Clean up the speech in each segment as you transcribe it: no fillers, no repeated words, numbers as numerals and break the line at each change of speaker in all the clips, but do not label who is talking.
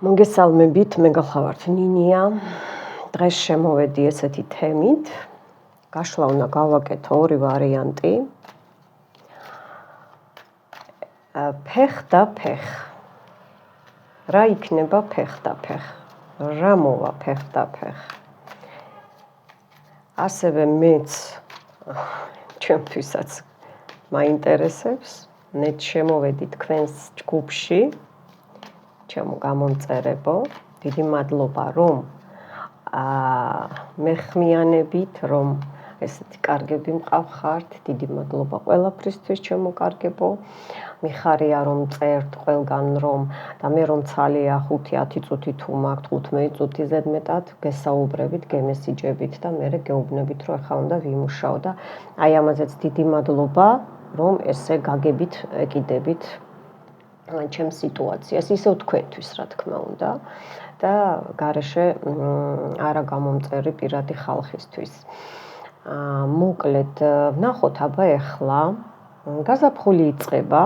მოგესალმებით, მე გახლავართ ნინია. დღეს შემოვედი ესეთი თემით. გაშლა უნდა გავაკეთო ორი ვარიანტი. ფეხ და ფეხ. რა იქნება ფეხ და ფეხ? რა მოვა ფეხ და ფეხ? ასევე მეც ჩემთვისაც მაინტერესებს. მე შემოვედი თქვენს ჯგუფში. ჩემო გამომწერებო, დიდი მადლობა რომ მეხმიანებით რომ ესეთი კარგები მყავხართ, დიდი მადლობა ყველაფრისთვის ჩემო კარგებო. მიხარია რომ წერთ ყველგან რომ და მე რომ ცალია 5-10 წუთი თუ მაქვს 15 წუთი ზედმეტად გესაუბრებით, გემესიჯებით და მე გეუბნებით რომ ახლა უნდა ვიმუშაო და აი ამაზეც დიდი მადლობა რომ ესე გაგებით, ეკიდებით ჩემს სიტუაციას, ისევ თქვენთვის, რა თქმა უნდა, და გარეშე არა გამომწერი პირადი ხალხისთვის. მოკლედ, ვნახოთ აბა ეხლა გაზაფხული იწყება.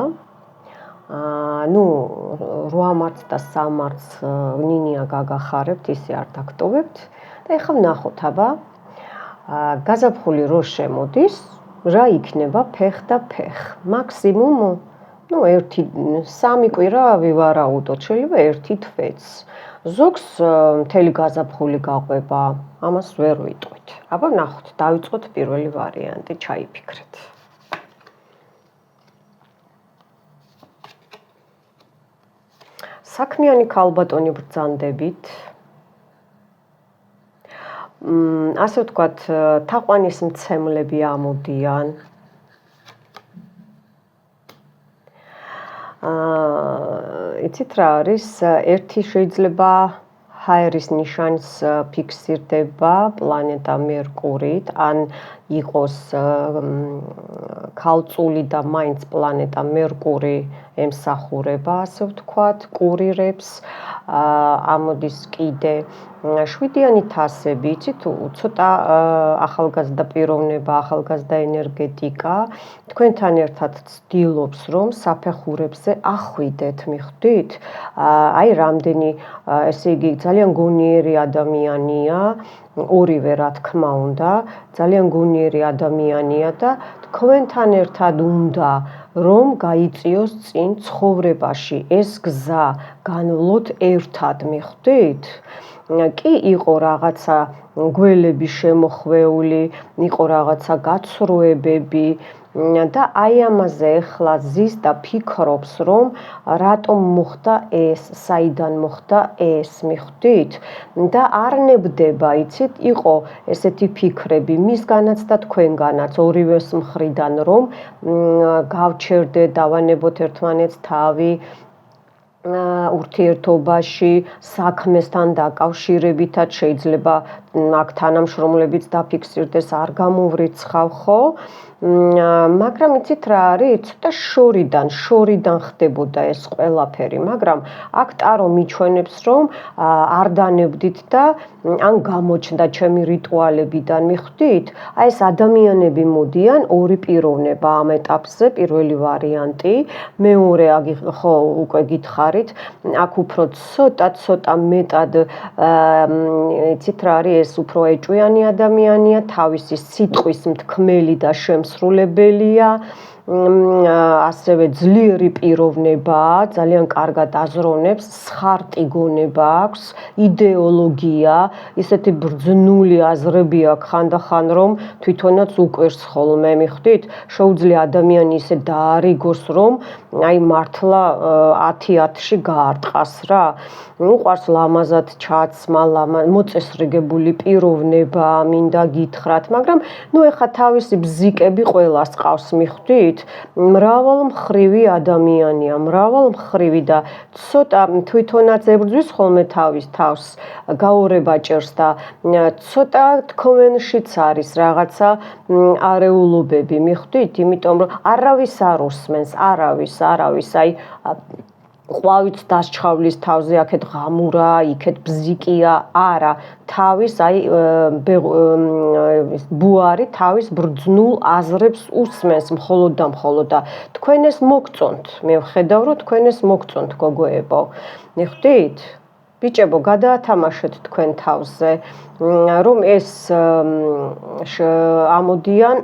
8 მარტს და 3 მარტს ნინია გაგახარებთ, ისე არ დაგტოვებთ და ეხლა ვნახოთ აბა გაზაფხული რო შემოდის, რა იქნება ფეხ და ფეხ. მაქსიმუმ 3 კვირა ვივარაუდოთ, შეიძლება 1 თვეც. ზოგს მთელი გაზაფხული გაყვება, ამას ვერ ვიტყვით. აბა ვნახოთ, დავიწყოთ პირველი ვარიანტი, ჩაიფიქრეთ. საქმიანი ქალბატონი ბრძანდებით. ასე ვთქვათ, თაყვანის მცემლები ამოდიან. იცით რა არის, ერთი შეიძლება ჰაერის ნიშანს ფიქსირდება პლანეტა მერკურით, ან იყოს ქალწული და მაინც პლანეტა მერკური ემსახურება, ასე ვთქვათ, კურირებს. ამოდის კიდე 7-იანი თასები, იცით, ცოტა ახალგაზრდა პიროვნება, ახალგაზრდა ენერგეტიკა, თქვენთან ერთად ცდილობს, რომ საფეხურებზე ახვიდეთ, მიხვდით? აი რამდენი, ესე იგი, ძალიან გონიერი ადამიანია, ორივე რა თქმა უნდა, ძალიან გონიერი ადამიანია და თქვენთან ერთად უნდა რომ გაიწიოს წინ ცხოვრებაში, ეს გზა განვლოთ ერთად, მიხვდით? კი იყო რაღაცა გველები შემოხვეული, იყო რაღაცა გაცრუებები და აი ამაზე ეხლა ზის და ფიქრობს, რომ რატომ მოხდა ეს, საიდან მოხდა ეს, მიხვდით? და არ ნებდება, იცით, იყო ესეთი ფიქრები მისგანაც და თქვენგანაც, ორივეს მხრიდან, რომ გავჩერდეთ, დავანებოთ ერთმანეთს თავი ურთიერთობაში, საქმესთან დაკავშირებითაც შეიძლება აქ თანამშრომლებიც დაფიქსირდეს, არ გამოვრიცხავ, ხო? მაგრამ იცით რა არის, ცოტა შორიდან ხდებოდა ეს ყველაფერი, მაგრამ აქ ტარო მიჩვენებს, რომ არ დანებდით და ან გამოჩნდა ჩემი რიტუალებიდან, მიხვდით? აი ეს ადამიანები მოდიან, ორი პიროვნება ამ ეტაპზე, პირველი ვარიანტი, მეორე ხო უკვე გითხარით, აქ უფრო ცოტა მეტად იცით რა არის, ეს უფრო ეჭვიანი ადამიანია, თავისი სიტყვის მთქმელი და შემსრულებელია, ასევე ძლიერი პიროვნებაა, ძალიან კარგად აზროვნებს, სხარტი გონება აქვს, იდეოლოგია, ისეთი ბრძნული აზრები აქვს ხანდახან, რომ თვითონაც უკვირს ხოლმე, მიხვდით? შეუძლია ადამიანი ისე დაარიგოს, რომ აი მართლა 10-10-ში გაარტყას რა. უყვარს ლამაზად ჩაცმა, მოწესრიგებული პიროვნება, მინდა გითხრათ, მაგრამ ეხა თავისი ბზიკები ყველას ყავს, მიხვდით? მრავალმხრივი ადამიანია, მრავალმხრივი და ცოტა თვითონაც ებრძვის ხოლმე თავის თავს, გაორება ჭერს და ცოტა თქმენშიც არის რაღაცა არეულობები, მიხვდით? იმიტომ რომ არავის არ უსმენს, არავის, აი ყვავიც დასჩხავლის თავზე, აქეთ ღამურა, იქეთ ბზიკია, არა, თავის აი ბუარი თავის ბრძნულ აზრებს უსმენს მხოლოდ და თქვენ ეს მოგწონთ, მე ვხედავ რომ თქვენ ეს მოგწონთ გოგოებო, მიხვდით? ბიჭებო, გადაათამაშეთ თქვენ თავზე, რომ ეს ამოდიან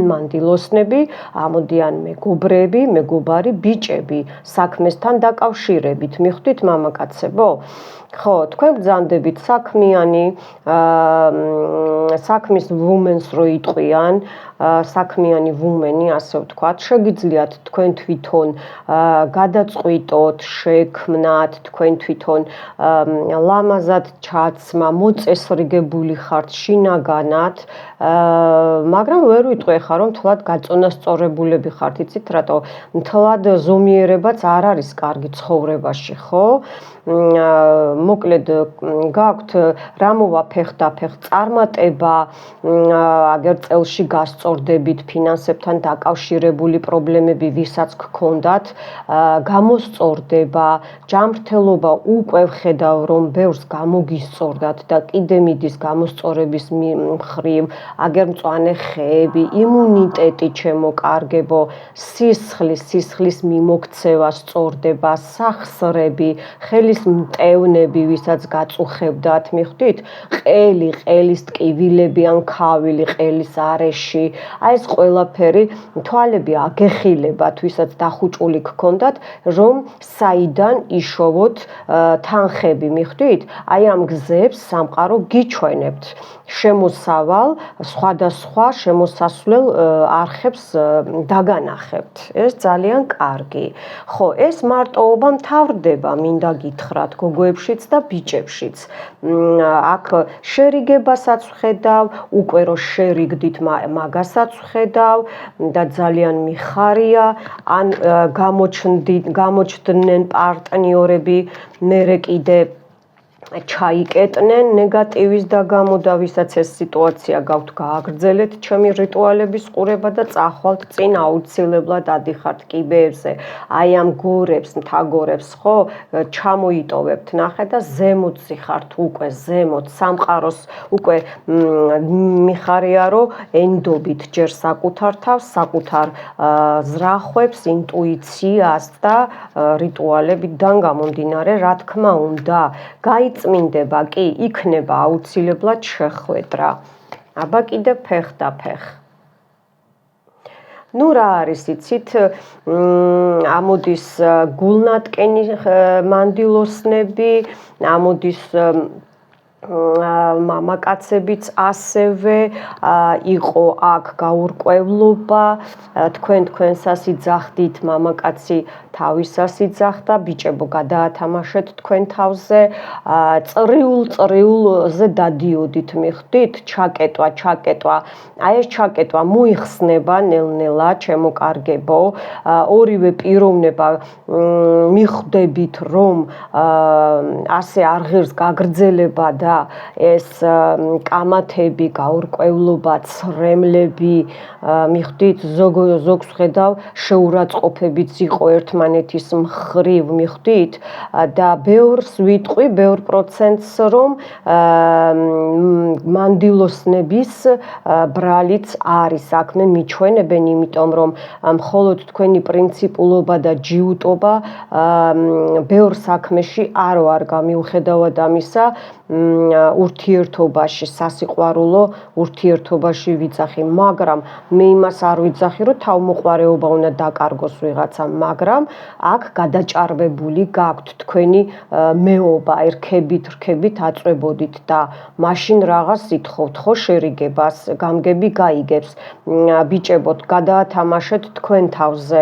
მანდილოსნები, ამოდიან მეგობრები, მეგობარი ბიჭები საქმესთან დაკავშირებით. მიხვდით მამაკაცებო? ხო, თქვენ ბრძანდებით საქმიანი, საქმის ვუმენს რო იტყვიან, საქმიანი ვუმენი, ასე ვთქვათ, შეგიძლიათ თქვენ თვითონ გადაწყვიტოთ, შექმნათ, თქვენ თვითონ ლამაზად ჩაცმა, მოწესრიგებული ხართ შინაგანად, მაგრამ ვერ ვიტყვი ხა რომ თლად გაწონასწორებულები ხართ, იცით რატო? თლად ზომიერებაც არ არის კარგი ცხოვრებაში, ხო? მოკლედ გაქვთ რა მოვაფეხ წარმატება, აგერ წელში გასწორდებით ფინანსებთან დაკავშირებული პრობლემები ვისაც გქონდათ, გამოსწორდება, ჯანმრთელობა უკვე ვხედავ რომ ბევრს გამოგისწორდათ და კიდე მიდის გამოსწორების მხრივ, აგერ მწვანე ხეები, იმუნიტეტი ჩემო კარგებო, სისხლის მიმოქცევა სწორდება, სახსრები, ხელის მტევნები, ვისაც გაწუხებდათ, მიხვდით? ყელის ტკივილები ან ქავილი ყელის არეში, აი ეს ყველაფერი თვალები აგეხილებათ, ვისაც დახუჭული გქონდათ, რომ საიდან იშოვოთ თანხები, მიხვდით? აი ამ გზებს სამყარო გიჩვენებთ. შემოსავალ სხვადასხვა შემოსასვლელ არხებს დაგანახებთ. ეს ძალიან კარგი. ხო, ეს მარტოობა მთავრდება, მინდა გითხრათ, გოგოებშიც და ბიჭებშიც. აქ შერიგებასაც ვხედავ, უკვე რო შერიგდით, მაგასაც ვხედავ და ძალიან მიხარია, ან გამოჩნდნენ პარტნიორები, მერე კიდე ჩაიკეტნენ ნეგატივის და გამო და ვისაც ეს სიტუაცია გაქვთ, გააგრძელეთ ჩემი რიტუალების ყურება და წახვალთ წინ აუცილებლად ადიხართ კიბეებზე. აი ამ გორებს, მთაგორებს, ხო, ჩამოიტოვებთ, ნახე და ზემოთ ზიხართ უკვე, ზემოთ სამყაროს უკვე მიხარია რომ ენდობით ჯერ საკუთარ თავს, საკუთარ ზრახვებს, ინტუიციას და რიტუალებიდან გამომდინარე, რა თქმა უნდა, წმინდება კი, იქნება აუცილებლად შეხვედრა. აბა კიდე ფეხ და ფეხ. ნუ რა არის, იცით, ამოდის გულნატკენი მანდილოსნები, ამოდის მამაკაცებიც ასევე, იყო აქ გაურკვევლობა, თქვენსას იძახდით, მამაკაცი თავისას იძახდა, ბიჭებო გადაათამაშეთ თქვენ თავზე, წრიულზე დადიოდით, მიხვდით, ჩაკეტვა, აი ეს ჩაკეტვა მოიხსნება ნელ-ნელა, ჩემო კარგებო, ორივე პიროვნება მიხვდებით, რომ ასე არ ღირს გაგრძელება და ეს კამათები, გაურკვევლობა, ცრემლები, მიხვდით, ზოგს ვხედავ, შეურაცხყოფებიც იყო ერთმანეთის მხრივ, მიხვდით, და ბევრს ვიტყვი, ბევრ პროცენტს, რომ მანდილოსნების ბრალიც არის საქმე, მიჩვენებენ, იმიტომ რომ მხოლოდ თქვენი პრინციპულობა და ჯიუტობა ბევრ საქმეში არ ვარ გამიუხედავად ამისა, ურთიერთობაში, სასიყვარულო ურთიერთობაში ვიძახი, მაგრამ მე იმას არ ვიძახი, რომ თავმოყარეობა უნდა დაკარგოს ვიღაცამ, მაგრამ აქ გადაჭარბებული გაქვთ თქვენი მეობა, რქებით აწვებოდით და მაშინ რაღაც ითხოვთ ხო შერიგებას, გამგები გაიგებს. ბიჭებოთ, გადაათამაშეთ თქვენ თავზე.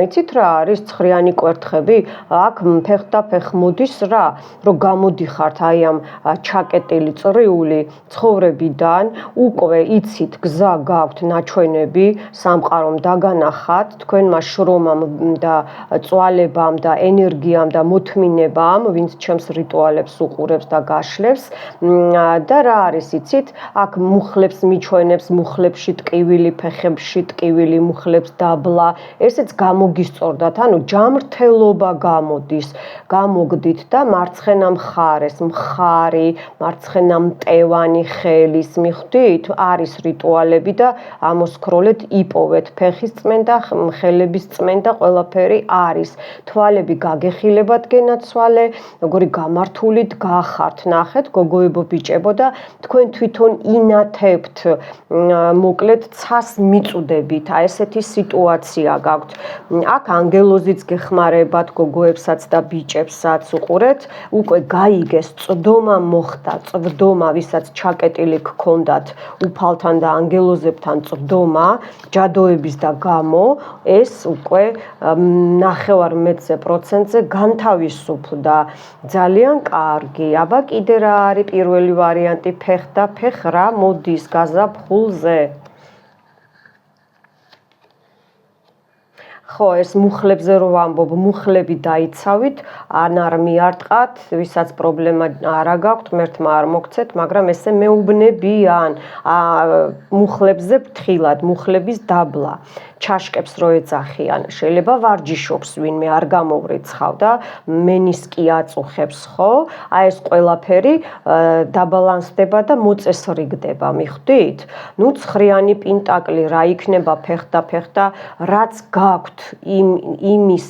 იცით რა არის ცხრიანი კვერთხები? აქ ფეხ და ფეხ მოდის რა, რომ გამოდიხართ აი ამ ჩაკეტილი წრიული ცხოვრებიდან, უკვე იცით გზა გაქვთ ნაჩვენები, სამყარომ დაგანახათ, თქვენმა შრომამ და წვალებამ და ენერგიამ და მოთმინებამ, ვინც ჩემს რიტუალებს უყურებს და გაშლებს და რა არის, იცით, აქ მუხლებს მიჩვენებს, მუხლებში ტკივილი, ფეხებში ტკივილი, მუხლებს დაბლა, ესეც გამოგისწორდათ, ანუ ჯანმრთელობა გამოდის, გამოგდით და მარცხენა მხარეს, ჯვარი, მარცხენა მტევანი ხელის, მიხვდით? არის რიტუალები და ამოსქროლეთ, იპოვეთ ფეხის წმენდა, ხელების წმენდა, ყველაფერი არის. თვალები გაგეხილებათ გენაცვალე, როგორი გამართულით გახართ, ნახეთ, გოგოებო, ბიჭებო და თქვენ თვითონ ინათებთ, მოკლედ ცას მიწუდებით, აი ესეთი სიტუაცია გაქვთ. აქ ანგელოზიც გეხმარებათ გოგოებსაც და ბიჭებსაც უყურეთ, უკვე გაიგეს წვდომა მოხდა, წვდომა, ვისაც ჩაკეტილი გქონდათ უფალთან და ანგელოზებთან წვდომა, ჯადოების და გამო, ეს უკვე 90%-ზე განთავისუფლდა. ძალიან კარგი. აბა კიდე რა არის პირველი ვარიანტი, ფეხ და ფეხ რა მოდის გაზაფხულზე? ხო, ეს მუხლებზე რო ვამბობ, მუხლები დაიცავით, ან არ მიარტყათ, ვისაც პრობლემა არ გაქვთ, მერთმა არ მოგცეთ, მაგრამ ესე მეუბნებიან, მუხლებზე ფრთხილად, მუხლების დაბლა. ჩაშკებს რო ეძახიან, შეიძლება ვარჯიშობს ვინმე არ გამოვრიცხავ და მენისკი აწუხებს, ხო? აი ეს ყველაფერი დაბალანსდება და მოწესრიგდება, მიხვდით? ნუ ცხრიანი პინტაკლი რა იქნება ფეხ და რაც გაქვთ იმის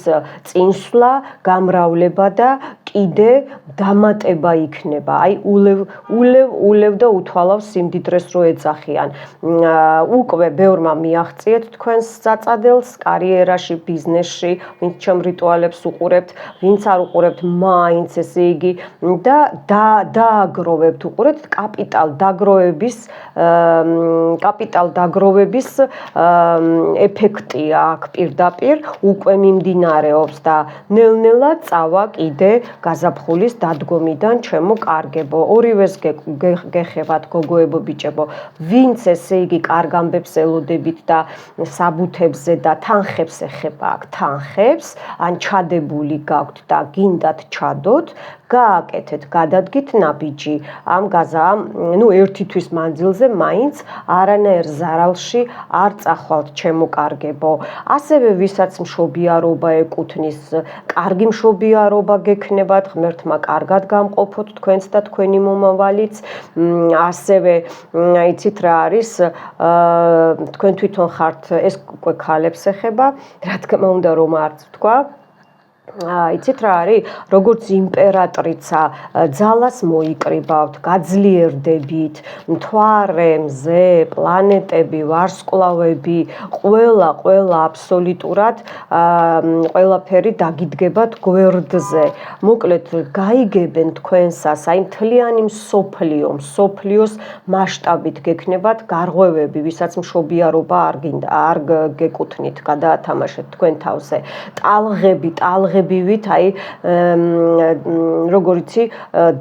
წინსვლა, გამრავლება და კიდე დამატება იქნება. აი ულევ და უთვალავ სიმდიდრეს რო ეძახიან. უკვე ბევრმა მიაღწიეთ თქვენს საწადელს კარიერაში, ბიზნესში, ვინც ჩემ რიტუალებს უყურებთ, ვინც არ უყურებთ, მაინც ესე იგი და დააგროვებთ, უყურეთ, კაპიტალ დაგროვების ეფექტია აქ პირდაპირ უკვე მიმდინარეობს და ნელ-ნელა წავა კიდე გაზაფხულის დადგომიდან, ჩემო კარგებო. ორივეს გეხებათ გოგოებო, ბიჭებო, ვინც ესე იგი კარგ ამბებს ელოდებით და საბუთებზე და თანხებს ეხება აქ თანხებს, ან ჩადებული გაქვთ და გინდათ ჩადოთ, გააკეთეთ, გადადგით ნაბიჯი ამ ერთი თვის მანძილზე მაინც არანაირ ზარალში არ წახვალთ, ჩემო კარგებო. ასევე ვისაც მშობიარობა ეკუთვნის, კარგი მშობიარობა გექნებათ, ღმერთმა კარგად გამყოფოთ თქვენს და თქვენი მომავალიც. ასევე იცით რა არის, თქვენ თვითონ ხართ, ეს უკვე ქალებს ეხება, რა თქმა უნდა რომ არც თქვა. იცით რა არის, როგორც იმპერატრიცა ძალას მოიკრიბავთ, გაძლიერდებით, მთვარე, მზე, პლანეტები, ვარსკვლავები, ყველა აბსოლუტურად ყველაფერი დაგიდგებათ გვერდზე. მოკლედ გაიგებენ თქვენსას, აი მთლიანი მსოფლიოს მასშტაბით გექნებათ გარღვევები, ვისაც მშობიარობა არ გეკუთვნით, გადაათამაშეთ თქვენ თავზე. ტალღებივით, აი როგორ იცი,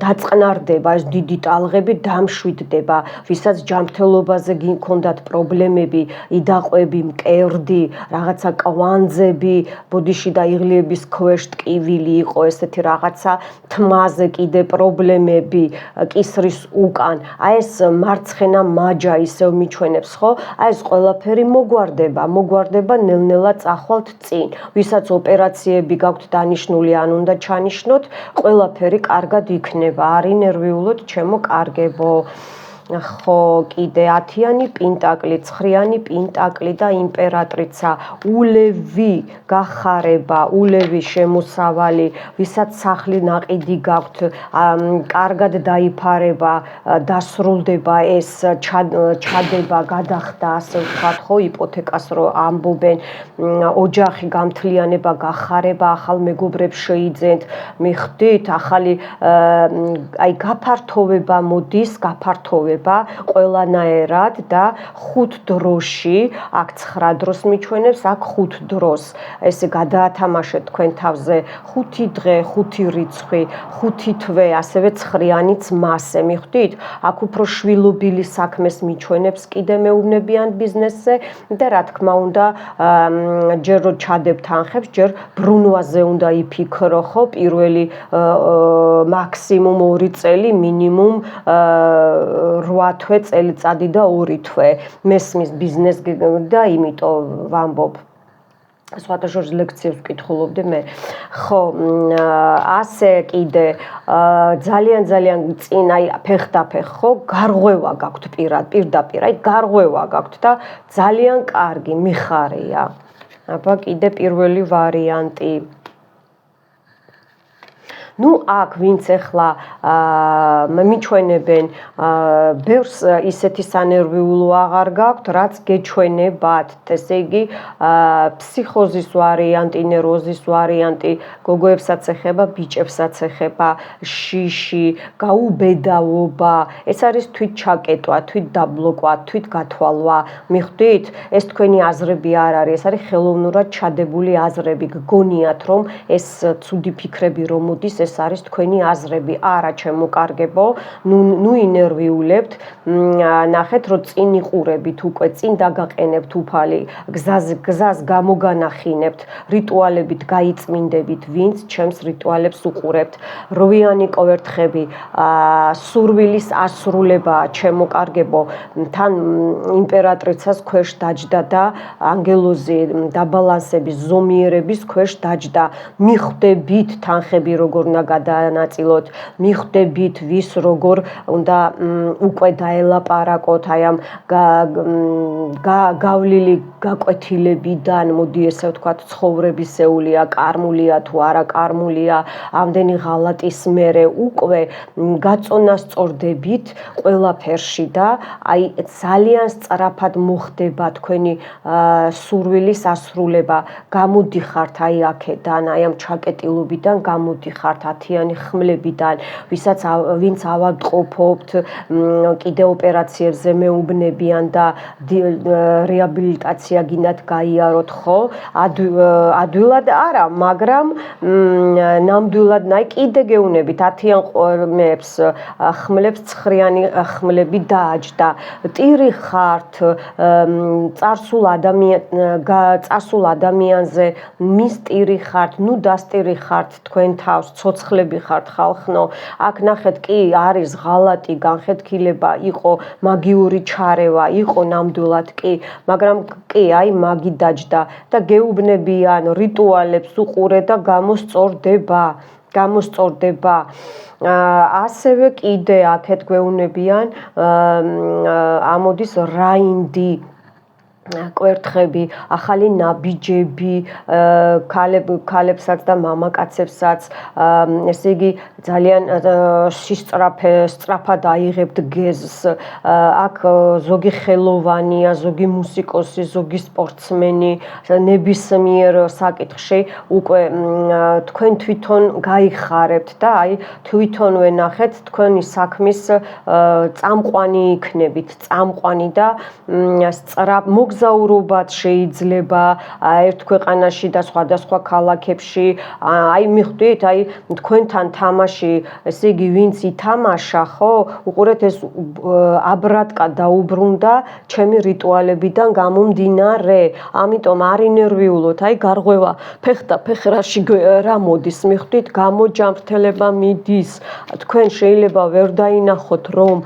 დაწყნარდება ეს დიდი ტალღები, დამშვიდდება, ვისაც ჯანმრთელობაზე გქონდათ პრობლემები, იდაყვები, მკერდი, რაღაცა კვანძები, ბოდიში და იღლიების ქვეშ ტკივილი იყო, ესეთი რაღაცა თმაზე კიდე პრობლემები, კისრის უკან. აი ეს მარცხენა მაჯა ისევ მიჩვენებს, ხო? აი ეს ყველაფერი მოგვარდება, ნელ-ნელა წახვალთ წინ. ვისაც ოპერაციები გაქვთ დანიშნული, ან უნდა ჩანიშნოთ, ყველაფერი კარგად იქნება, არ ინერვიულოთ, ჩემო კარგებო. ხო, კიდე 10-იანი პინტაკლი, 9-იანი პინტაკლი და იმპერატრიცა, ულევი გახარება, ულევი შემოსავალი, ვისაც სახლი ნაყიდი გაქვთ, კარგად დაიფარება, დასრულდება ეს ჩადება, გადახდა, ასე ვთქვათ, ხო, იპოთეკას რო ამბობენ, ოჯახი გამთლიანება, გახარება, ახალ მეგობრებს შეიძენთ, მიხვდით, ახალი აი გაფართოვება მოდის, ყველანაირად და 5 დროში, აქ 9 დროს მიჩვენებს, აქ 5 დროს. ესე გადაათამაშეთ თქვენ თავზე 5 დღე, 5 რიცხვი, 5 თვე, ასევე 9-იანიც მასე, მიხვდით? აქ უფრო შვილობილი საქმეს მიჩვენებს კიდე მეუბნებიან ბიზნესზე და რა თქმა უნდა, ჯერ რო ჩადებთ თანხებს, ჯერ ბრუნვაზე უნდა იფიქრო, ხო, პირველი მაქსიმუმ 2 წელი, მინიმუმ 8 თვე წელიწადი და 2 თვე მესმის ბიზნეს და იმიტომ ვამბობ სხვათა შორის ლექციებს ვკითხულობდი მე. ხო, ასე კიდე ძალიან წინ აი ფეხდაფეხ ხო, გარღვევა გაქვთ პირდაპირ, აი გარღვევა გაქვთ და ძალიან კარგი მიხარია. აბა კიდე პირველი ვარიანტი. ნუ აქ ვინც ახლა მიჩვენებენ ბევრს ისეთი სანერვიულო აღარ გაქვთ, რაც გეჩვენებათ, ესე იგი ფსიქოზის ვარიანტი, ნერვოზის ვარიანტი, გოგოებსაც ეხება, ბიჭებსაც ეხება, შიში, გაუბედავობა, ეს არის თვით ჩაკეტვა, თვით დაბლოკვა, თვით გათვალვა. მიხვდით? ეს თქვენი აზრები არ არის, ეს არის ხელოვნურად ჩადებული აზრები. გგონიათ, რომ ეს ცუდი ფიქრები რომ მოდის, ეს არის თქვენი აზრები. არა, ჩემო კარგებო, ნუ ინერვიულებთ, ნახეთ, რომ წინ იყურებით უკვე, წინ დაგაყენებთ უფალი, გზას გამოგანახინებთ, რიტუალებით გაიწმინდებით, ვინც ჩემს რიტუალებს უყურებთ. რვიანი კვერთხები, სურვილის ასრულებაა, ჩემო კარგებო, თან იმპერატრიცას ქვეშ დაჯდა და ანგელოზი დაბალანსების, ზომიერების ქვეშ დაჯდა. მიხვდებით თანხები როგორ უნდა გადაანაწილოთ, მიხვდებით ვის როგორ უნდა უკვე დაელაპარაკოთ აი ამ გავლილი გაკვეთილებიდან, მოდი ესე ვთქვათ, ცხოვრებისეულია, კარმულია თუ არა კარმულია, ამდენი ღალატის მერე უკვე გაწონასწორდებით ყველაფერში და აი ძალიან სწრაფად მოხდება თქვენი სურვილის ასრულება. გამოდიხართ აი აქედან, აი ამ ჩაკეტილობიდან გამოდიხართ, ათიანი ხმლებიდან, ვინც ავადმყოფობთ, კიდე ოპერაციებზე მეუბნებიან და რეაბილიტაცია გინდათ გაიაროთ, ხო? ადვილად არა, მაგრამ ნამდვილად აი კიდე გეუნებით, ათიან ხმლებს ცხრიანი ხმლები დააჯდა. ტირი ხართ, წარსულ ადამიანზე მის ტირი ხართ, ნუ დასტირი ხართ თქვენ თავს, ცოცხლები ხართ ხალხნო. აქ ნახეთ, კი არის ღალატი განხეთქილება, იყო მაგიური ჩარევა, იყო ნამდვილად კი, მაგრამ კი აი მაგი დაჯდა და გეუბნებიან, რიტუალებს უყურე და გამოსწორდება. ასევე კიდე აქეთ გვეუბნებიან, ამოდის რაინდი, კვერთხები, ახალი ნაბიჯები, ქალებსაც და მამაკაცებსაც, ესე იგი ძალიან სწრაფად აიღებთ გეზს. აქ ზოგი ხელოვანია, ზოგი მუსიკოსი, ზოგი სპორტსმენი, ნებისმიერ საკითხში უკვე თქვენ თვითონ გაიხარებთ და აი თვითონვე ნახეთ თქვენი საქმის წამყვანი იქნებით, წამყვანი და მოგზაურობაც შეიძლება ერთ ქვეყანაში და სხვადასხვა ქალაქებში. აი მიხვდით, აი თქვენთან თამაში, ესე იგი ვინც ითამაშა, ხო? უყურეთ, ეს აბრატკა დაუბრუნდა ჩემი რიტუალებიდან გამომდინარე. ამიტომ არ ინერვიულოთ, აი გარღვევა ფეხ რა მოდის, მიხვდით, გამოჯამრთელება მიდის. თქვენ შეიძლება ვერ დაინახოთ, რომ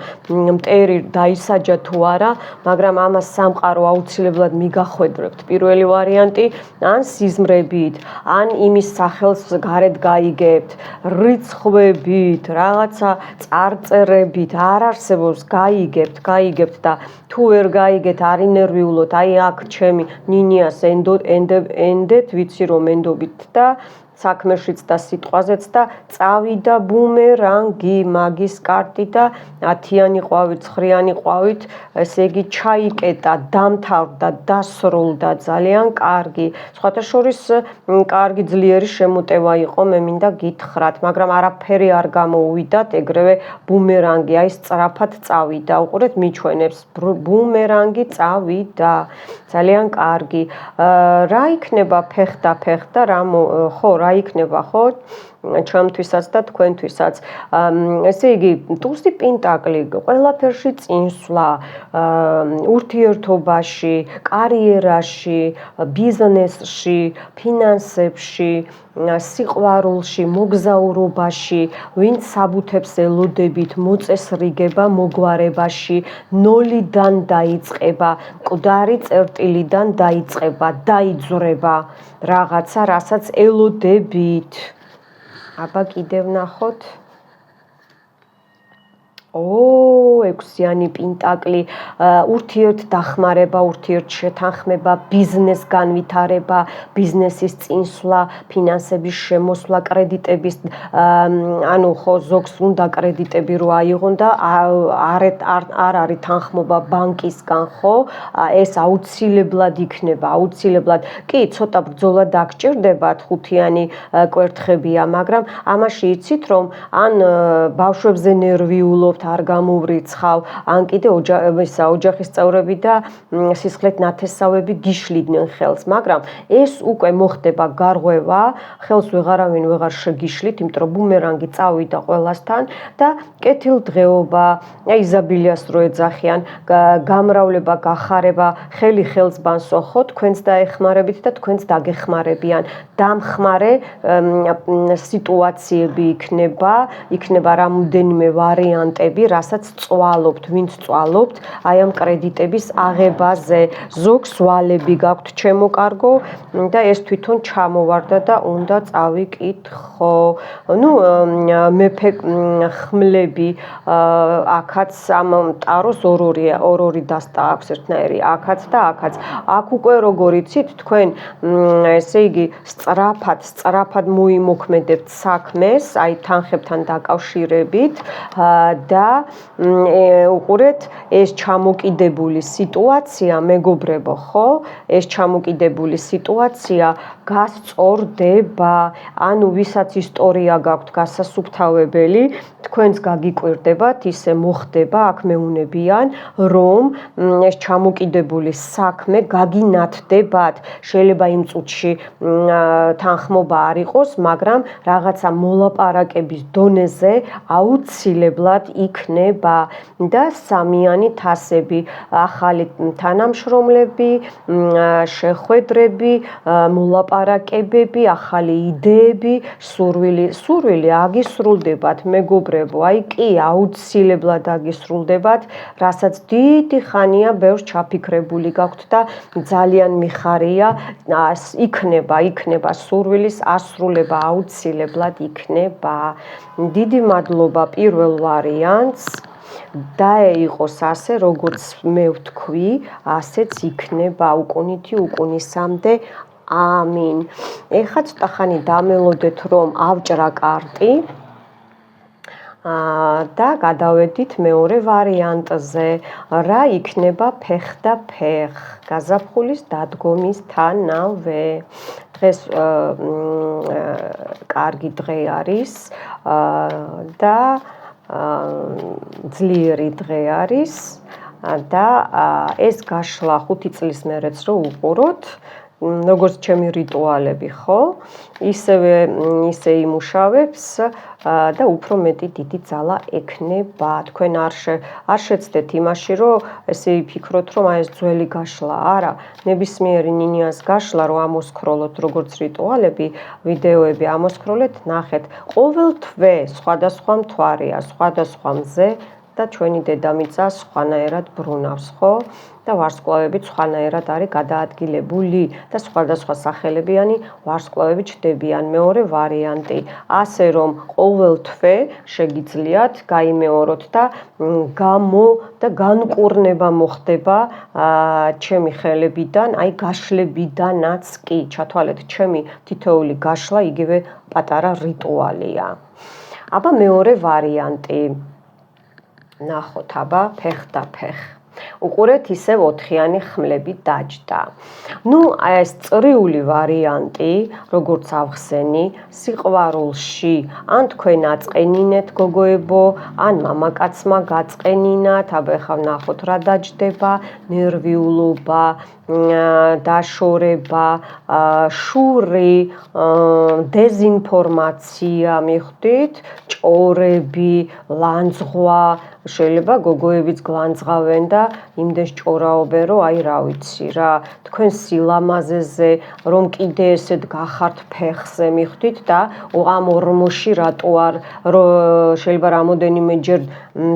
მტერი დაისაჯა თუ არა, მაგრამ ამას სამყარო აუცილებლად მიგახვედრებთ. პირველი ვარიანტი, ან სიზმრებით, ან იმის სახელს გარეთ გაიგებთ, რიცხვებით, რაღაცა წარწერებით, არ არსებობს, გაიგებთ და თუ ვერ გაიგეთ, არ ინერვიულოთ, აი აქ ჩემი ნინიას ენდეთ, ვიცი რომ ენდობით და საქმეშიც და სიტყვაზეც და წავიდა ბუმერანგი, მაგის კარტი და ათიანი ყვავით, ცხრიანი ყვავით, ესე იგი ჩაიკეტა, დამთავრდა, დასრულდა, ძალიან კარგი. სხვათა შორის კარგი ძლიერი შემოტევა იყო, მე მინდა გითხრათ, მაგრამ არაფერი არ გამოუვიდათ, ეგრევე ბუმერანგი, აი სწრაფად წავიდა. უყურეთ, მიჩვენებს, ბუმერანგი წავიდა. ძალიან კარგი. რა იქნება ფეხ და ხო, რა იქნება, ხო? ჩემთვისაც და თქვენთვისაც. ესე იგი, ტუზი პენტაკლი ყველაფერში წინსვლა, ურთიერთობაში, კარიერაში, ბიზნესში, ფინანსებში, სიყვარულში, მოგზაურობაში, ვინც საბუთებს ელოდებით, მოწესრიგება მოგვარებაში, ნოლიდან დაიწყება, მკვდარი წერტილიდან დაიწყება, დაიძვრება რაღაცა, რასაც ელოდებით. აბა კიდევ ნახოთ. ექვსიანი პენტაკლი, ურთიერთდახმარება, ურთიერთშეთანხმება, ბიზნეს განვითარება, ბიზნესის წინსვლა, ფინანსების შემოსვლა, კრედიტების, ანუ ხო ზოგს უნდა კრედიტები რო აიღონ და არ არის თანხმობა ბანკისგან, ხო? ეს აუცილებლად იქნება, აუცილებლად. კი, ცოტა ბრძოლა დაგჭირდებათ, ხუთიანი კვერთხებია, მაგრამ ამაში იცით რომ ან ბავშვებზე ნერვიულობთ, არ გამოვრიცხავ, ან კიდე ოჯახის წევრები და სისხლით ნათესავები გიშლიდნენ ხელს, მაგრამ ეს უკვე მოხდება გარღვევა, ხელს ვეღარავინ ვეღარ შეგიშლით, იმიტომ რომ ბუმერანგი წავიდა ყველასთან და კეთილდღეობა, იზაბილიას რო ეძახიან, გამრავლება, გახარება, ხელი ხელს ბანსო ხო, თქვენც დაეხმარებით და თქვენც დაგეხმარებიან. დამხმარე სიტუაციები იქნება რამოდენიმე ვარიანტები, რასაც წვალობთ, ვინც წვალობთ, აი ამ კრედიტების აღებაზე. ზოგს ვალები გაქვთ, ჩემო კარგო, და ეს თვითონ ჩამოვარდა და უნდა წავიკითხო. ნუ მეფე ხმლები, აქაც ამ ტაროს ორ-ორი დასტა აქვს ერთნაირი, აქაც და აქაც. აქ უკვე როგორ იცით, თქვენ ესე იგი სწრაფად მოიმოქმედებთ საქმეს, აი თანხებთან დაკავშირებით და უყურეთ, ეს ჩამოკიდებული სიტუაცია, მეგობრებო, ხო? ეს ჩამოკიდებული სიტუაცია გასწორდება, ანუ ვისაც ისტორია გაქვთ გასასუფთავებელი, თქვენს გაგიკვირდებათ, ისე მოხდება, აქ მეუნებიან, რომ ეს ჩამოკიდებული საქმე გაგინათდებათ. შეიძლება იმ წუთში თანხმობა არ იყოს, მაგრამ რაღაცა მოლაპარაკების დონეზე აუცილებლად იქნება და სამიანი თასები, ახალი თანამშრომლები, შეხვედრები, მოლაპარაკებები, ახალი იდეები, სურვილი აგისრულდებათ, მეგობრებო, აი კი აუცილებლად აგისრულდებათ, რასაც დიდი ხანია ბევრს ჩაფიქრებული გაქვთ და ძალიან მიხარია, იქნება სურვილის ასრულება აუცილებლად იქნება. დიდი მადლობა პირველ ვარიანტს. დაეიყოს ასე, როგორც მე ვთქვი, ასეც იქნება უკუნითი უკუნისამდე. ამინ. ეხლა ცოტა ხანი დამელოდეთ, რომ ავჭრა კარტი და გადავედით მეორე ვარიანტზე. რა იქნება ფეხ და ფეხ გაზაფხულის დადგომისთანავე. დღეს კარგი დღე არის და ძლიერი დღე არის და ეს გაშლა 5 წლის მერეც რო უყუროთ, როგორც ჩემი რიტუალები, ხო? ისე იმუშავებს და უფრო მეტი დიდი ძალა ექნება. თქვენ არ შეცდეთ იმაში, რომ ესე იფიქროთ, რომ აი ეს ძველი გაშლა, არა, ნებისმიერი ნინიას გაშლა რო ამოსქროლოთ, როგორც რიტუალები, ვიდეოები ამოსქროლეთ, ნახეთ, ყოველ თვე სხვადასხვა მთვარეა, სხვადასხვა მზე და ჩვენი დედამიწა სხვანაირად ბრუნავს, ხო? და ვარსკვლავები სხვანაირად არის გადაადგილებული და სხვადასხვა სახელებიანი ვარსკვლავები ჩდებიან. მეორე ვარიანტი, ასე რომ ყოველ თვე შეგიძლიათ გაიმეოროთ და განკურნება მოხდება ჩემი ხელებიდან, აი გაშლებიდანაც კი, ჩათვალეთ, ჩემი თითოეული გაშლა იგივე პატარა რიტუალია. აბა მეორე ვარიანტი. ნახოთ, აბა ფეხ და ფეხ. უყურეთ, ისევ 4-იანი ხმლები დაჯდა. ნუ ეს წრიული ვარიანტი, როგორც ავხსენი, სიყვარულში, ან თქვენ აწყენინეთ გოგოებო, ან მამაკაცმა გაწყენინათ, აბა ეხლა ნახოთ რა დაჯდება, ნერვიულობა, დაშორება, შური, დეზინფორმაცია, მიხვდით, ჭორები, ლანძღვა, შეიძლება გოგოებიც გლანძღავენ და იმდენ სჭორაობენ, რომ აი რა ვიცი რა, თქვენ სილამაზეზე, რომ კიდე ესეთ გახართ ფეხზე, მიხვდით და ამ ორმოში რატო არ შეიძლება რამოდენიმეჯერ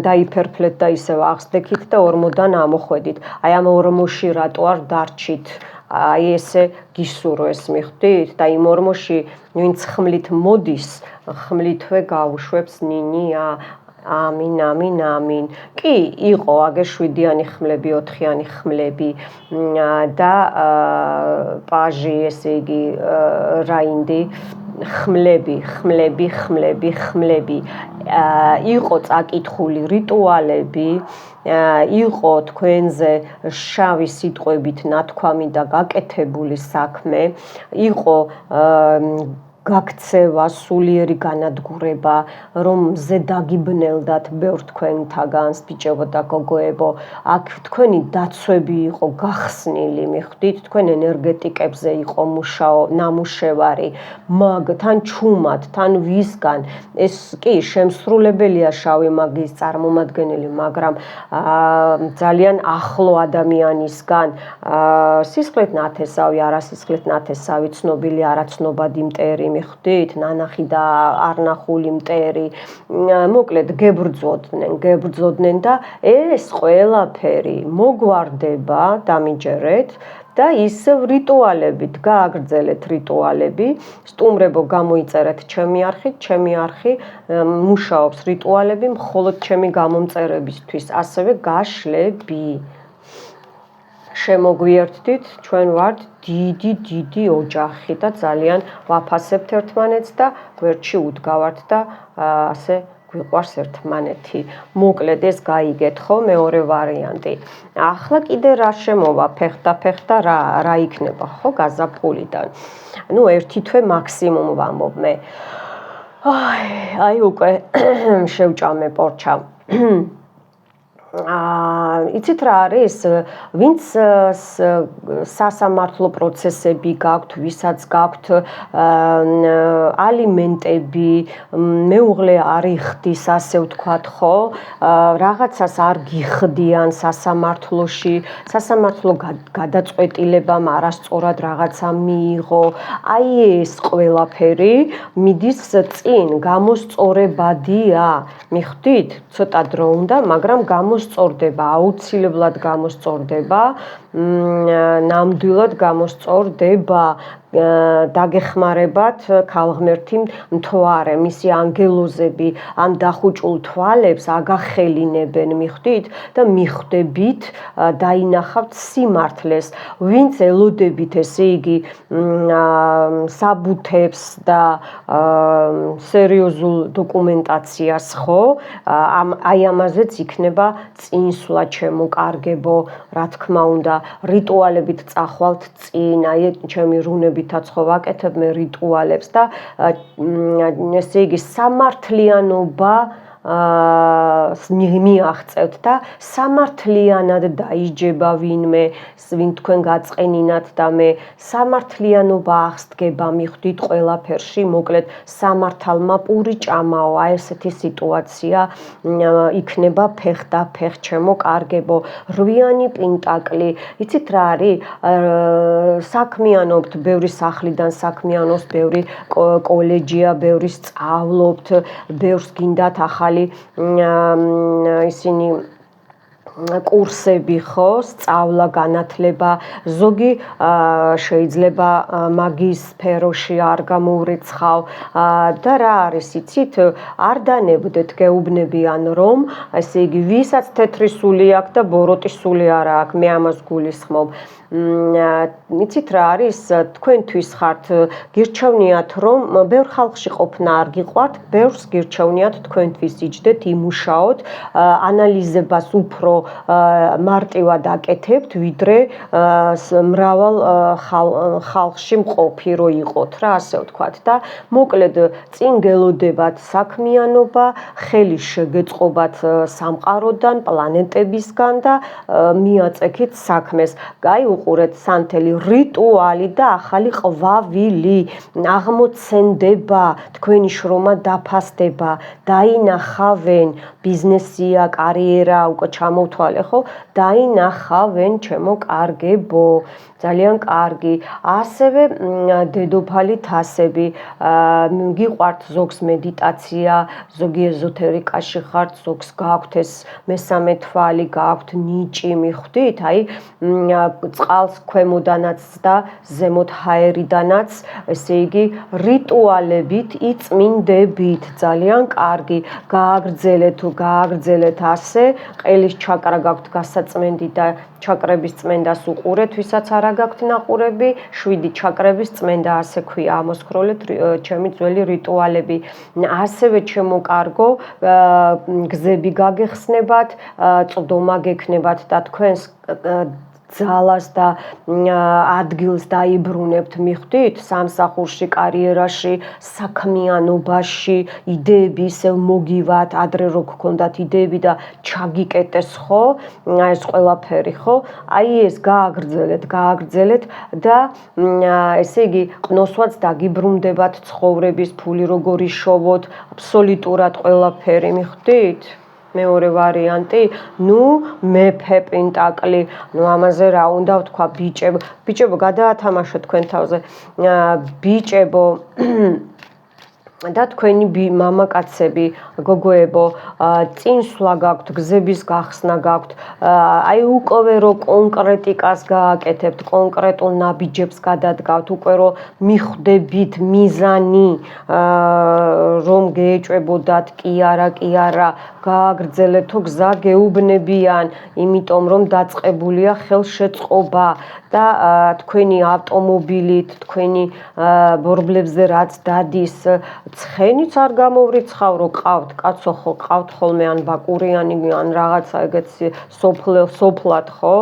დაიფერფლეთ და ისევ აღსდექით და ორმოდან ამოხვედით. აი ამ ორმოში რატო არ დარჩით? აი ესე გისურვეს, მიხვდით? და იმ ორმოში ვინც ხმლით მოდის, ხმლითვე გაუშვებს ნინია. ამინ, ამინ, ამინ. კი, იყო აგერ 7-იანი ხმლები, 4-იანი ხმლები და პაჟი, ესე იგი რაინდი ხმლები. იყო წაკითხული რიტუალები, იყო თქვენზე შავი სიტყვებით ნათქვამი და გაკეთებული საქმე, იყო გაქცევა, სულიერი განადგურება, რომ მზე დაგიბნელდათ ბევრ თქვენთაგანს, ბიჭებო და გოგოებო, აქ თქვენი დაცვები იყო გახსნილი, მიხვდით, თქვენ ენერგეტიკებზე იყო ნამუშევარი, მაგ თან ჩუმად, თან ვისგან, ეს კი შემსრულებელია შავი მაგიის წარმომადგენელი, მაგრამ ძალიან ახლო ადამიანისგან, სისხლით ნათესავი, არასისხლით ნათესავი, ცნობილი, არაცნობადი მტერი, მიხვდით, ნანახი და არნახული მტერი, მოკლედ გებრძოდნენ და ეს ყველაფერი მოგვარდება, დამიჯერეთ და ისევ რიტუალებით, გააგრძელეთ რიტუალები, სტუმრებო გამოიწერეთ ჩემი არხი მუშაობს რიტუალები მხოლოდ ჩემი გამომწერებისთვის, ასევე გაშლები. შემოგვიერთდით, ჩვენ ვართ დიდი ოჯახი და ძალიან ვაფასებთ ერთმანეთს და გვერდში უდგავართ და ასე გვიყვარს ერთმანეთი. მოკლედ ეს გაიგეთ ხო, მეორე ვარიანტი. ახლა კიდე რა შემოვა, ფეხდა რა იქნება ხო გაზაფხულიდან. ნუ ერთი თვე მაქსიმუმ ვამბობ მე. აი უკვე შევჭამე პორჩა. იცით რა არის, ვინც სასამართლო პროცესები გაქვთ, ვისაც გაქვთ ალიმენტები, მეუღლე არ იხდის, ასე ვთქვათ ხო, რაღაცას არ გიხდიან სასამართლოში, სასამართლო გადაწყვეტილებამ არასწორად რაღაცა მიიღო, აი ეს ყველაფერი მიდის წინ, გამოსწორებადია, მიხვდით, ცოტა დრო უნდა, მაგრამ გამოსწორდება, აუცილებლად გამოსწორდება, ნამდვილად გამოსწორდება, დაგეხმარებათ ქალღმერთი მთვარე, მისი ანგელოზები ამ დახუჭულ თვალებს აგახელინებენ, მიხვდით და მიხვდებით დაინახავთ სიმართლეს, ვინც ელოდებით, ესე იგი საბუთებს და სერიოზულ დოკუმენტაციას ხო, აი ამაზეც იქნება წინსვლა ჩემო კარგებო, რა თქმა უნდა, რიტუალებით წახვალთ წინ, აი ჩემი რუნებითაც ხო ვაკეთებ მე რიტუალებს და ესე იგი სამართლიანობა მიაღწევთ და სამართლიანად დაიჯება ვინმე, ვინ თქვენ გაწყენინათ და მე სამართლიანობა აღსდგება, მიხვდით ყველაფერში, მოკლედ სამართალმა პური ჭამაო, აი ესეთი სიტუაცია იქნება ფეხ ჩემო კარგებო, 8-იანი პენტაკლი, იცით რა არის, საქმიანობთ, ბევრი სახლიდან საქმიანობს, ბევრი კოლეჯია, ბევრი სწავლობთ, ბევრს გინდათ ახალი ისინი კურსები ხო, სწავლა, განათლება, ზოგი შეიძლება მაგის სფეროში არ გამოურიცხავ და რა არის, იცით, არ დანებდეთ, გეუბნებიან რომ, ესე იგი, ვისაც თეთრი სული აქვს და ბოროტი სული არ აქვს, მე ამას გულისხმობ. იცით რა არის, თქვენთვის ხართ, გირჩევნიათ რომ ბევრ ხალხში ყოფნა არ გიყვართ, ბევრს გირჩევნიათ თქვენთვის იჯდეთ, იმუშაოთ, ანალიზებას უფრო მარტივად აკეთებთ, ვიდრე მრავალ ხალხში მყოფი რო იყოთ რა, ასე ვთქვათ და მოკლედ წინ გელოდებათ საქმიანობა, ხელი შეგეწყობათ სამყაროდან, პლანეტებისგან და მიაწექით საქმეს. გაი მივუყურეთ სანთელი რიტუალი და ახალი ყვავილი, აღმოცენდება, თქვენი შრომა დაფასდება, დაინახავენ, ბიზნესია, კარიერა, უკვე ჩამოვთვალე, ხო? დაინახავენ, ჩემო კარგებო, ძალიან კარგი. ასევე დედოფალი თასები, გიყვართ ზოგს მედიტაცია, ზოგი ეზოთერიკაში ხართ, ზოგს გაქვთ ეს მესამე თვალი, გაქვთ ნიჭი, მიხვდით? აი, წყალს ქვემოდანაც და ზემოთ ჰაერიდანაც, ესე იგი, რიტუალებით იწმინდებით, ძალიან კარგი. გააგრძელეთ თუ გააგრძელეთ ასე, ყელის ჩაკრა გაქვთ გასაწმენდი და ჩაკრების წმენდას უყურეთ, ვისაც არა გაქვთ ნაყურები, 7 ჩაკრების წმენდა, ასე ქვია, ამოსქროლეთ ჩემი ძველი რიტუალები. ასევე ჩემო კარგო, გზები გაგეხსნებათ, წვდომა გექნებათ და თქვენს ძალას და ადგილს დაიბრუნებთ, მიხვდით? სამსახურში, კარიერაში, საქმიანობაში, იდეები ისევ მოგივათ, ადრე რო გქონდათ იდეები და ჩაგიკეტეს, ხო? ეს ყველაფერი, ხო? აი ეს გააგრძელეთ და ესე იგი, ყნოსვაც დაგიბრუნდებათ ცხოვრების, ფული როგორ იშოვოთ, აბსოლუტურად ყველაფერი, მიხვდით? მეორე ვარიანტი, მეფე პენტაკლი, ამაზე რა უნდა ვთქვა, ბიჭებო, გადაათამაშოთ თქვენ თავზე, ბიჭებო და თქვენი მამაკაცები, გოგოებო, წინსვლა გაქვთ, გზების გახსნა გაქვთ, აი უკვე რო კონკრეტიკას გააკეთებთ, კონკრეტულ ნაბიჯებს გადადგავთ, უკვე რო მიხვდებით მიზანი, რომ გეეჭვებოდათ, კი არა, გააგრძელეთო გზა გეუბნებიან, იმიტომ რომ დაწყებულია ხელშეწყობა და თქვენი ავტომობილით, თქვენი ბორბლებზე რაც დადის, ცხენიც არ გამოვრიცხავ, რომ ყავთ, კაცო ხო ყავთ ხოლმე ან ბაკურიანი ან რაღაცა ეგეც სოფლად, ხო?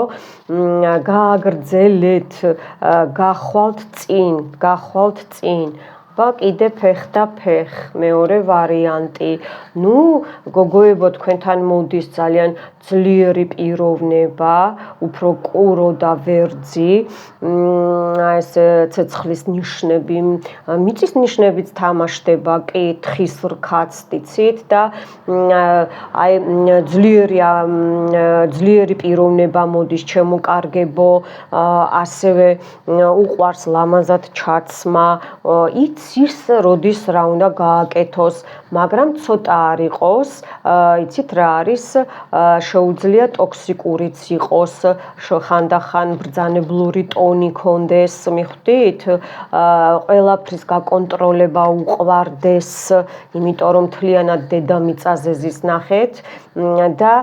გააგრძელეთ, გახვალთ წინ. და კიდე ფეხ და ფეხ, მეორე ვარიანტი. გოგოებო, თქვენთან მოდის ძალიან ძლიერი პიროვნება, უფრო კურო და ვერძი, ეს ცეცხლის ნიშნები, მიწის ნიშნებიც თამაშდება, კი, თხის რქაც, თიცით და აი ძლიერი პიროვნება მოდის, ჩემო კარგებო, ასევე უყვარს ლამაზად ჩაცმა, იცის როდის რა უნდა გააკეთოს, მაგრამ ცოტა არ იყოს, იცით რა არის, შეუძლია ტოქსიკურიც იყოს, ხანდახან ბრძანებლური ტონი კონდეს, მიხვდით? ყველაფრის გაკონტროლება უყვარდეს, იმიტომ რომ მთლიანად დედამიწაზე ზის ნახეთ და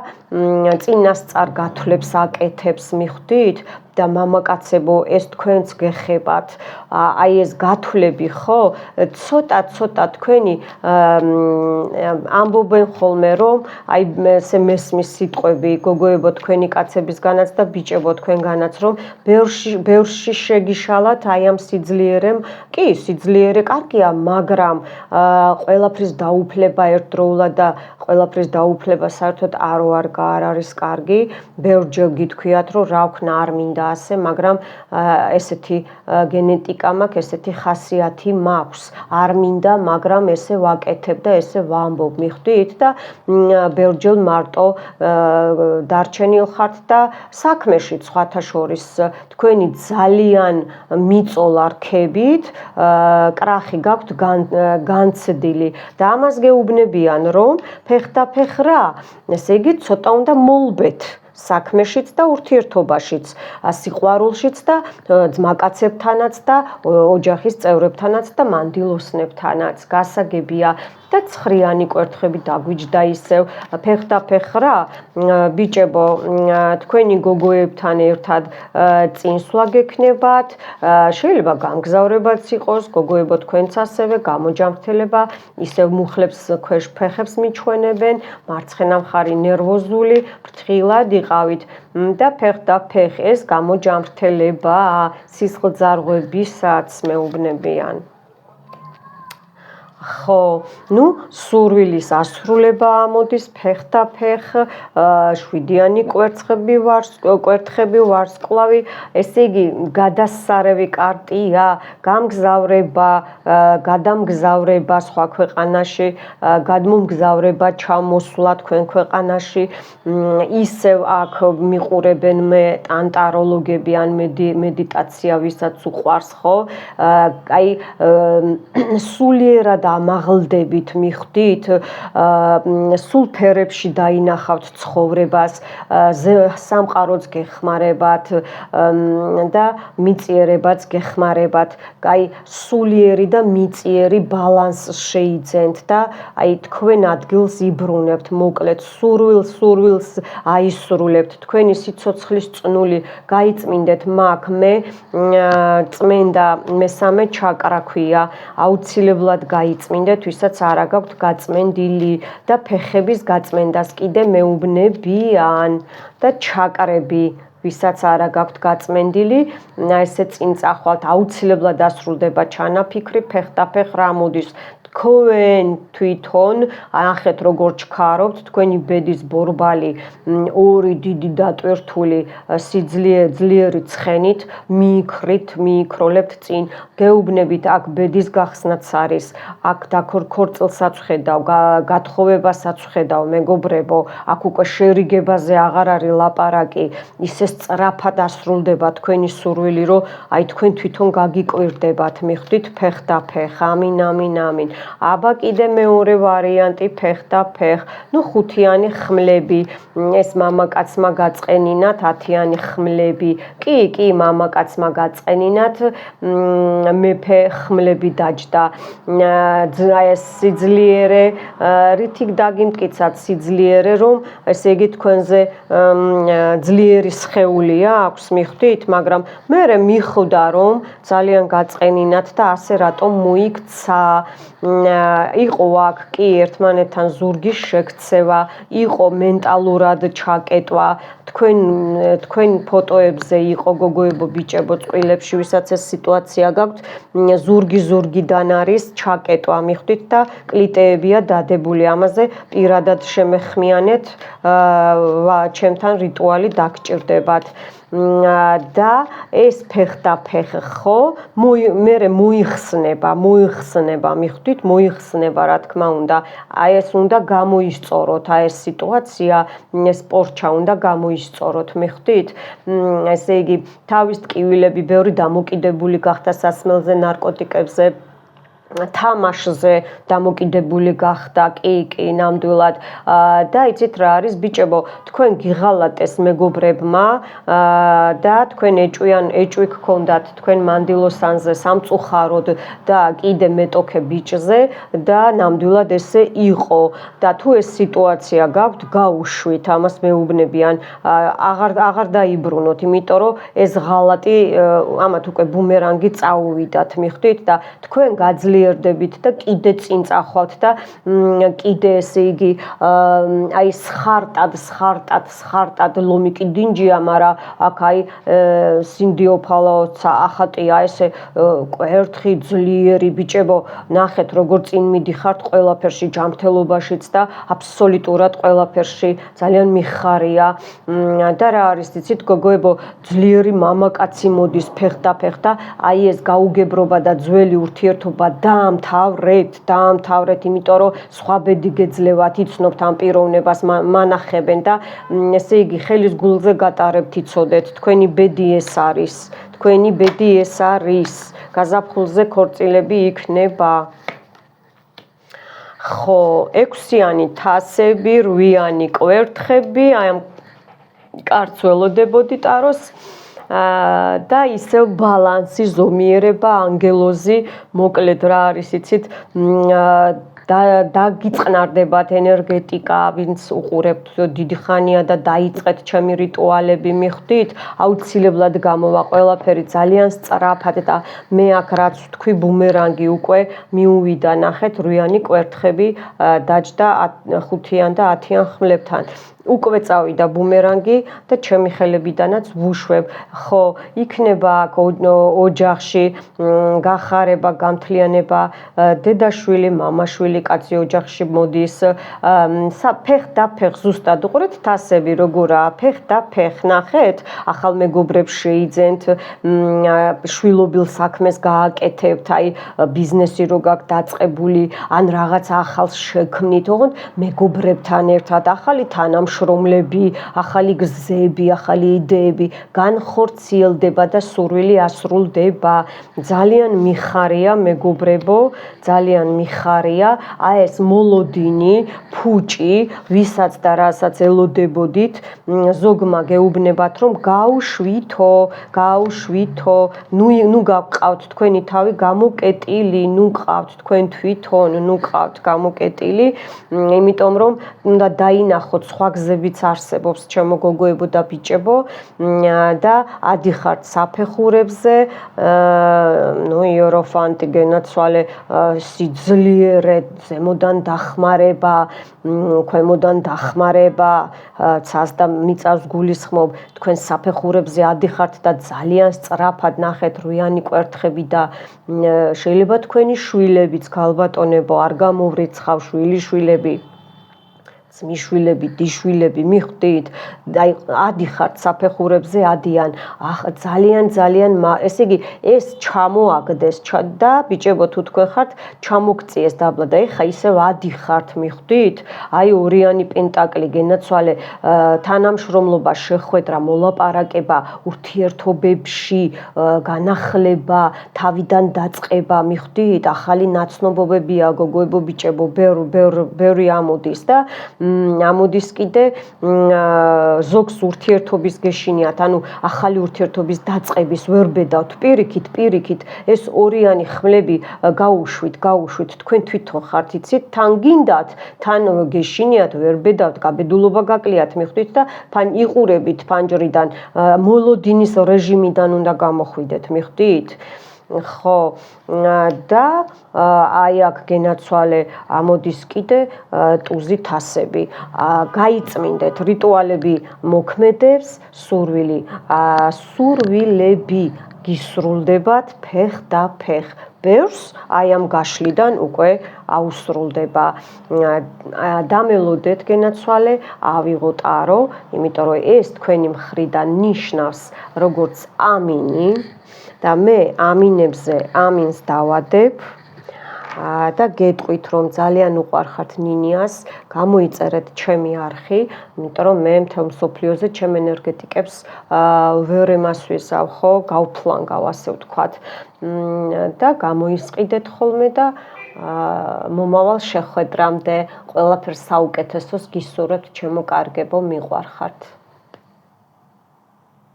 წინასწარ გათვლებს აკეთებს, მიხვდით? და მამაკაცებო, ეს თქვენც გეხებათ, აი ეს გათვლები, ხო? ცოტა თქვენი ამბობენ ხოლმე, რომ აი ესე მესმის სიტყვები, გოგოებო, თქვენი კაცებისგანაც და ბიჭებო, თქვენგანაც, რომ ბევრში შეგიშალათ აი ამ სიძლიერემ. კი, სიძლიერე კარგია, მაგრამ ყველაფრის დაუფლება ერთდროულად და ყველაფრის დაუფლება საერთოდ არ არის კარგი. ბევრჯერ გითქვიათ, რომ რა ვქნა, არ მინდა ასე, მაგრამ ესეთი გენეტიკა მაქვს, ესეთი ხასიათი მაქვს. არ მინდა, მაგრამ ესე ვაკეთებ და ესე ვამბობ, მიხვდით? და ბევრჯერ მარტო დარჩენილ ხართ და საქმეში სხვათა შორის თქვენი ძალიან მიწოლა რქებით, კრახი გაქვთ განცდილი და ამას გეუბნებიან, რომ ფეხ და ფეხ რა, ესე იგი ცოტა უნდა მოლბეთ. საქმეშიც და ურთიერთობაშიც, სიყვარულშიც და ძმაკაცებთანაც და ოჯახის წევრებთანაც და მანდილოსნებთანაც. გასაგებია და ცხრიანი კვერთხები დაგვიჯდა ისევ, ფეხ და ფეხ რა, ბიჭებო, თქვენი გოგოებთან ერთად წინსვლა გექნებათ, შეიძლება გამგზავრებაც იყოს, გოგოებო, თქვენც ასევე გამოჯანმრთელება, ისევ მუხლებს ქვეშ ფეხებს მიჩვენებენ, მარცხენა მხარი ნერვოზული, ფრთხილად იყავით და ფეხ და ფეხ ეს გამოჯანმრთელება სისხლძარღვებისაც მეუბნებიან. ხო, ну, სურვილის ასრულება ამოდის ფეხ-და-ფეხ, 7-იანი კვერთხები ვარსკვლავი, ესე იგი, გადასარევი კარტია, გამგზავრება, გადამგზავრება სხვა ქვეყანაში, გადმომგზავრება, ჩამოსვლა თქვენ ქვეყანაში, ისევ აქ მიყურებენ ან ტაროლოგები, ან მედიტაცია, ვისაც უყვარს, ხო? აი, სულიერად ამაღლდებით, მიხვდით, სულ ფერებში დაინახავთ ცხოვრებას, სამყაროც გეხმარებათ და მიწიერებაც გეხმარებათ. აი, სულიერი და მიწიერი ბალანსს შეიძენთ და აი თქვენ ადგილს იბრუნებთ, მოკლედ სურვილს აისრულებთ. თქვენი სიცოცხლის წნული გაიწმინდეთ მაგ მე წმენდა მესამე ჩაკრა ქვია, აუცილებლად გაიწმინდეთ, ვისაც არ აქვს გაწმენდილი და ფეხების გაწმენდას კიდე მეუბნებიან და ჩაკრები ვისაც არ აქვს გაწმენდილი, ესე წინ წახვალთ, აუცილებლად ასრულდება ჩანაფიქრი, ფეხ-და-ფეხ რა მოდის. თქვენ თვითონ ნახეთ როგორ ჩქარობთ, თქვენი ბედის ბორბალი ორი დიდი დატვირთული ძლიერი ცხენით მიიქროლებთ წინ. გეუბნებით, აქ ბედის გახსნაც არის, აქ ქორწილსაც ვხედავ, გათხოვებასაც ვხედავ, მეგობრებო, აქ უკვე შერიგებაზე აღარ არის ლაპარაკი, ისე სწრაფად ასრულდება თქვენი სურვილი, რომ აი თქვენ თვითონ გაგიკვირდებათ, მიხვდით, ფეხ-და-ფეხ, ამინ, ამინ, ამინ. აბა კიდე მეორე ვარიანტი ფეხ-და-ფეხ, ну 5-იანი ხმლები, ეს მამაკაცმა გაწყენინათ 10-იანი ხმლები. კი, მამაკაცმა გაწყენინათ, მეფე ხმლები დაჯდა. ეს სიძლიერე, რითი დაგიმტკიცათ სიძლიერე, რომ ესე იგი თქვენზე ძლიერი სხეულია აქვს, მიხვდით, მაგრამ მე მიხვდა, რომ ძალიან გაწყენინათ და ასე რატომ მოიქცა. იყო აქ კი ერთმანეთთან ზურგის შექცევა, იყო მენტალურად ჩაკეტვა, თქვენ ფოტოებზე იყო გოგოებო, ბიჭებო, წყვილებში, ვისაც ეს სიტუაცია გაქვთ, ზურგიდან არის ჩაკეტვა, მიხვდით და კლიტეებია დადებული, ამაზე პირადად შემეხმიანეთ, ჩემთან რიტუალი დაგჭირდებათ. და ეს ფეხ-და-ფეხ, ხო, მე მოიხსნება, მიხვდით, მოიხსნება, რა თქმა უნდა. აი ეს უნდა გამოისწოროთ, აი ეს სიტუაცია, ეს პორჩა უნდა გამოისწოროთ, მიხვდით? ესე იგი, თავის ტკივილები ბევრი დამოკიდებული გახდა სასმელზე, ნარკოტიკებზე, თამაშზე დამოკიდებული გახდა, კი, ნამდვილად. და იცით რა არის, ბიჭებო, თქვენ გიღალატეს მეგობრებმა და თქვენ ეჭვი გქონდათ თქვენ მანდილოსანზე სამწუხაროდ და კიდე მეტოქე ბიჭზე და ნამდვილად ესე იყო და თუ ეს სიტუაცია გაქვთ, გაუშვით, ამას მეუბნებიან, აღარ დაიბრუნოთ, იმიტომ რომ ეს ღალატი ამათ უკვე ბუმერანგი წაუვიდათ, მიხვდით და თქვენ გაძლიერდებით და კიდე წინ წახვალთ და კიდე ესე იგი აი სხარტად ლომი კი დინჯია, მაგრამ აქ აი სინდიოფალაოცა ახატია ესე კვერთხი ძლიერი ბიჭებო, ნახეთ როგორ წინ მიდიხართ ყველაფერში, ჯანმრთელობაშიც და აბსოლუტურად ყველაფერში ძალიან მიხარია და რა არის იცით გოგოებო, ძლიერი მამაკაცი მოდის ფეხ-და-ფეხ და აი ეს გაუგებრობა და ძველი ურთიერთობა დაამთავრეთ, იმიტომ რომ სხვა ბედი გეძლევათ, იცნობთ ამ პიროვნებას, მანახებენ და ესე იგი ხელის გულზე გატარებთ, იცოდეთ, თქვენი ბედი ეს არის, გაზაფხულზე ქორწილები იქნება. ხო, 6-იანი თასები, 8-იანი კვერთხები, აი ამ კარტს ველოდებოდი ტაროს. და ისევ ბალანსი, ზომიერება, ანგელოზი, მოკლედ რა არის იცით, დაგიწყნარდებათ ენერგეტიკა, ვინც უყურებთ დიდი ხანია და დაიწყეთ ჩემი რიტუალები, მიხვდით, აუცილებლად გამოვა ყველაფერი ძალიან სწრაფად და მე აქ რაც ვთქვი, ბუმერანგი უკვე მიუვიდა, ნახეთ, 8-იანი კვერთხები დაჯდა 5-იან და 10-იან ხმლებთან. უკვე წავიდა ბუმერანგი და ჩემი ხელებიდანაც ვუშვებ. ხო, იქნება აქ ოჯახში გახარება, გამთლიანება, დედაშვილი, მამაშვილი, კაცი ოჯახში მოდის. ფეხ და ფეხ ზუსტად უყურეთ თასები როგორაა, ფეხ და ფეხ ნახეთ, ახალ მეგობრებს შეიძენთ, შვილობილ საქმეს გააკეთებთ, აი ბიზნესი რო გაქვთ დაწყებული, ან რაღაც ახალს შექმნით, ოღონდ მეგობრებთან ერთად, ახალი თანამშრომლები, ახალი გზები, ახალი იდეები განხორციელდება და სურვილი ასრულდება. ძალიან მიხარია მეგობრებო, ძალიან მიხარია, აი ეს მოლოდინი, ფუჭი, ვისაც და რასაც ელოდებოდით, ზოგმა გეუბნებათ რომ გაუშვითო, ნუ გაგყავთ თქვენი თავი გამოკეტილი, ნუ ყავთ თქვენ თვითონ, ნუ ყავთ გამოკეტილი, იმიტომ რომ უნდა დაინახოთ სხვა გზებიც არსებობს ჩემო გოგოებო და ბიჭებო და ადიხართ საფეხურებზე, იეროფანტი გენაცვალე, სიძლიერე, ზემოდან დახმარება, ქვემოდან დახმარება, ცას და მიწას გულისხმობ, თქვენ საფეხურებზე ადიხართ და ძალიან სწრაფად ნახეთ რვიანი კვერთხები და შეიძლება თქვენი შვილებიც გალბატონებო, არ გამოვრიცხავ შვილიშვილები, მიშვილები, დიშვილები, მიხვდით, აი ადიხართ საფეხურებზე ადიან, ძალიან, ესე იგი ეს ჩამოაგდეს და ბიჭებო თუ თქვენ ხართ ჩამოგწიეს დაბლა და ეხა ისევ ადიხართ, მიხვდით? აი ორიანი პენტაკლი გენაცვალე, თანამშრომლობა, შეხვედრა, მოლაპარაკება, ურთიერთობებში განახლება, თავიდან დაწყება, მიხვდით? ახალი ნაცნობობებია გოგოებო, ბიჭებო, ბევრი ამოდის და ამოდის კიდე ზოგს ურთიერთობის გეშინიათ, ანუ ახალი ურთიერთობის დაწყების ვერ ბედავთ პირიქით, ეს ორიანი ხმლები გაუშვით, თქვენ თვითონ ხართ იცით, თან გინდათ, თან გეშინიათ, ვერ ბედავთ, გაბედულობა გაკლიათ, მიხვდით და იყურებით ფანჯრიდან, მოლოდინის რეჟიმიდან უნდა გამოხვიდეთ, მიხვდით? ხო და აი აქ გენაცვალე ამოდის კიდე ტუზი თასები. გაიწმინდეთ რიტუალები მოქმედებს, სურვილები გისრულდებათ ფეხ და ფეხ. ბევრს აი ამ გაშლიდან უკვე აუსრულდება. დამელოდეთ გენაცვალე, ავიღოთ არო, იმიტომ რომ ეს თქვენი მხრიდან ნიშნავს როგორც ამინი და მე ამინებზე ამინს დავადებ და გეტყვით რომ ძალიან უყვარხართ ნინიას, გამოიწერეთ ჩემი არხი, იმიტომ რომ მე მთელ მსოფლიოზე ჩემ ენერგეტიკებს ვერ ემასვისავ, ხო, გავფლანგავ, ასე ვთქვათ. და გამოისყიდეთ ხოლმე და მომავალ შეხვედრამდე ყველაფერს საუკეთესოს გისურვებთ, ჩემო კარგებო, მიყვარხართ.